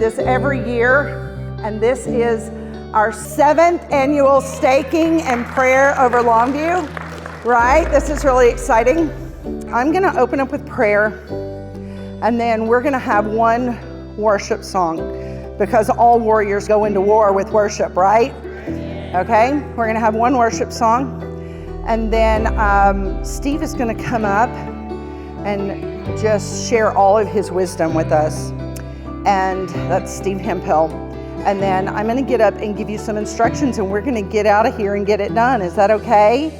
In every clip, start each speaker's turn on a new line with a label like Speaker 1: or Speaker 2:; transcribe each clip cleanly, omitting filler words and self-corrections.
Speaker 1: this every year, and this is our 7th annual staking and prayer over Longview, right? This is really exciting. I'm gonna open up with prayer, and then we're gonna have one worship song, because all warriors go into war with worship, right? Okay, we're gonna have one worship song, and then Steve is gonna come up and just share all of his wisdom with us. And that's Steve Hemphill. And then I'm gonna get up and give you some instructions, and we're gonna get out of here and get it done. Is that okay?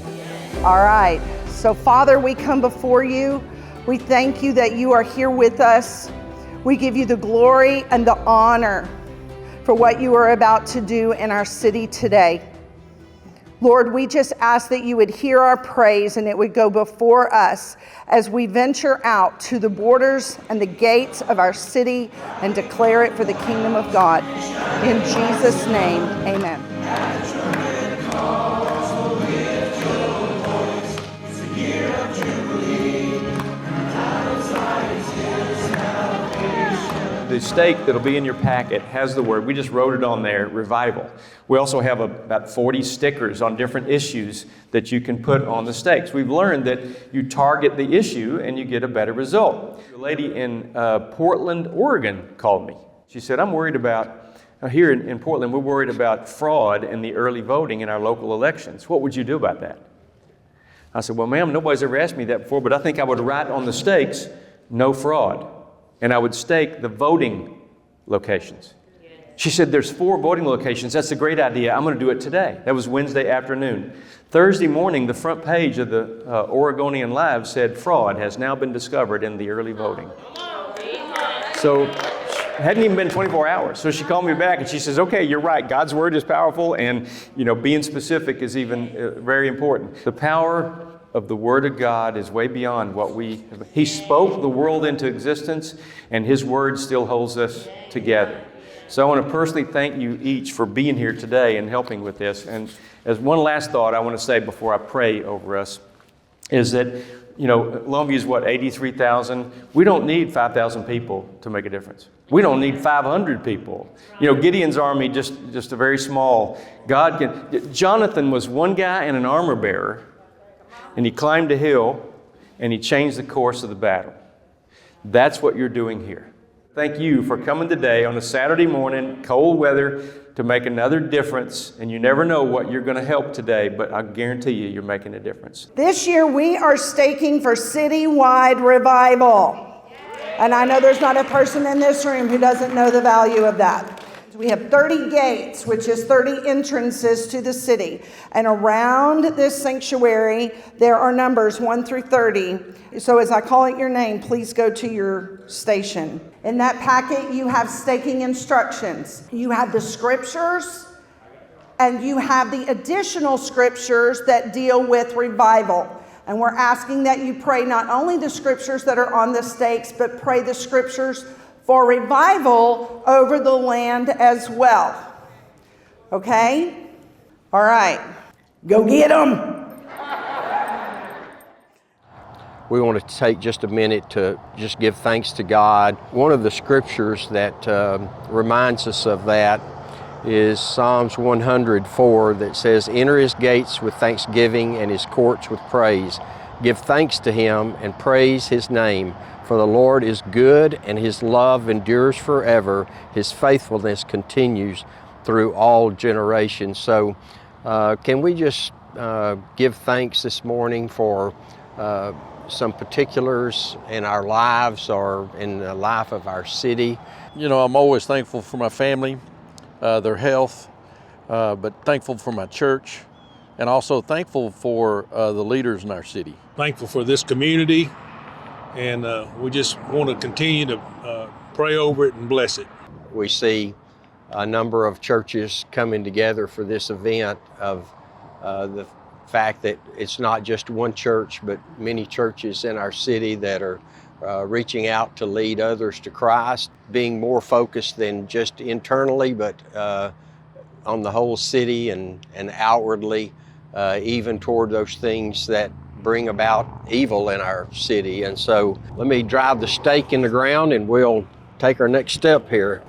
Speaker 1: All right, so Father, we come before you. We thank you that you are here with us. We give you the glory and the honor for what you are about to do in our city today. Lord, we just ask that you would hear our praise and it would go before us as we venture out to the borders and the gates of our city and declare it for the kingdom of God. In Jesus' name, amen.
Speaker 2: The stake that'll be in your packet has the word, we just wrote it on there, revival. We also have about 40 stickers on different issues that you can put on the stakes. We've learned that you target the issue and you get a better result. A lady in Portland, Oregon called me. She said, I'm worried about, here in Portland, we're worried about fraud in the early voting in our local elections. What would you do about that? I said, well, ma'am, nobody's ever asked me that before, but I think I would write on the stakes, no fraud. And I would stake the voting locations. She said, there's 4 voting locations. That's a great idea. I'm going to do it today. That was Wednesday afternoon. Thursday morning, the front page of the Oregonian Live said, fraud has now been discovered in the early voting. So it hadn't even been 24 hours. So she called me back and she says, okay, you're right. God's word is powerful, and being specific is even very important. The power of the Word of God is way beyond what He spoke the world into existence, and His Word still holds us together. So I want to personally thank you each for being here today and helping with this. And as one last thought I want to say before I pray over us is that, Longview is 83,000. We don't need 5,000 people to make a difference. We don't need 500 people. Gideon's army, just a very small. Jonathan was one guy and an armor bearer, and he climbed a hill, and he changed the course of the battle. That's what you're doing here. Thank you for coming today on a Saturday morning, cold weather, to make another difference. And you never know what you're going to help today, but I guarantee you're making a difference.
Speaker 1: This year we are staking for citywide revival. And I know there's not a person in this room who doesn't know the value of that. We have 30 gates, which is 30 entrances to the city. And around this sanctuary, there are numbers 1 through 30. So as I call out your name, please go to your station. In that packet, you have staking instructions. You have the scriptures, and you have the additional scriptures that deal with revival. And we're asking that you pray not only the scriptures that are on the stakes, but pray the scriptures for revival over the land as well. Okay? All right. Go get them.
Speaker 3: We want to take just a minute to just give thanks to God. One of the scriptures that reminds us of that is Psalms 104 that says, enter his gates with thanksgiving and his courts with praise. Give thanks to him and praise his name. For the Lord is good, and his love endures forever. His faithfulness continues through all generations. So can we just give thanks this morning for some particulars in our lives or in the life of our city?
Speaker 4: I'm always thankful for my family, their health, but thankful for my church, and also thankful for the leaders in our city.
Speaker 5: Thankful for this community. And we just want to continue to pray over it and bless it.
Speaker 3: We see a number of churches coming together for this event of the fact that it's not just one church, but many churches in our city that are reaching out to lead others to Christ, being more focused than just internally, but on the whole city and outwardly, even toward those things that bring about evil in our city. And so let me drive the stake in the ground and we'll take our next step here.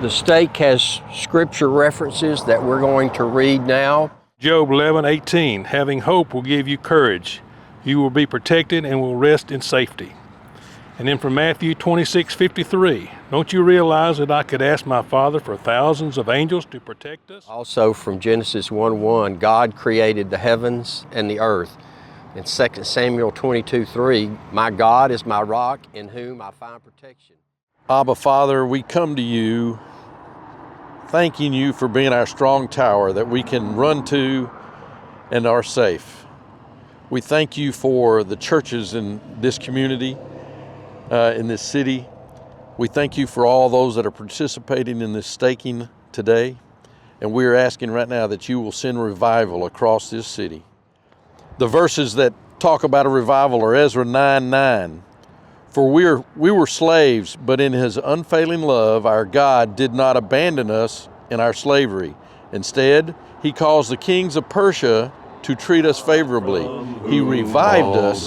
Speaker 3: The stake has scripture references that we're going to read now.
Speaker 5: Job 11:18, having hope will give you courage. You will be protected and will rest in safety. And then from Matthew 26:53, don't you realize that I could ask my Father for thousands of angels to protect us?
Speaker 3: Also from Genesis 1:1, God created the heavens and the earth. In 2 Samuel 22:3, my God is my rock in whom I find protection.
Speaker 4: Abba, Father, we come to you thanking you for being our strong tower that we can run to and are safe. We thank you for the churches in this community, in this city. We thank you for all those that are participating in this staking today. And we are asking right now that you will send revival across this city. The verses that talk about a revival are Ezra 9:9. For we were slaves, but in his unfailing love, our God did not abandon us in our slavery. Instead, he caused the kings of Persia to treat us favorably. He revived us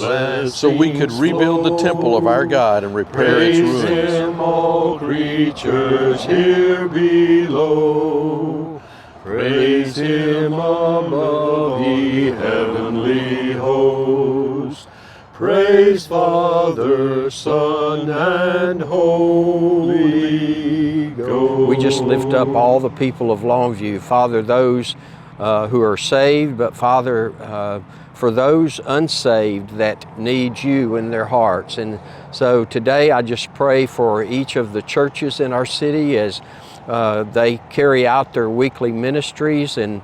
Speaker 4: so we could rebuild the temple of our God and repair its ruins.
Speaker 6: Praise him, all creatures here below. Praise him above, ye heavenly hosts. Praise Father, Son, and Holy Ghost.
Speaker 3: We just lift up all the people of Longview. Father, those who are saved, but Father, for those unsaved that need you in their hearts. And so today I just pray for each of the churches in our city as they carry out their weekly ministries and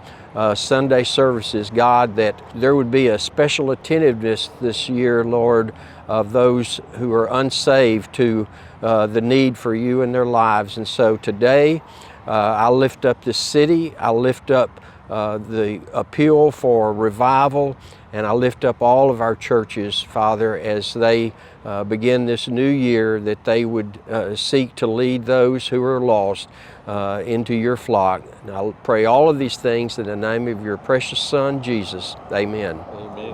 Speaker 3: Sunday services, God, that there would be a special attentiveness this year, Lord, of those who are unsaved to the need for you in their lives. And so today I lift up this city, I lift up the appeal for revival, and I lift up all of our churches, Father, as they begin this new year, that they would seek to lead those who are lost into your flock. And I pray all of these things in the name of your precious Son, Jesus. Amen.
Speaker 4: Amen.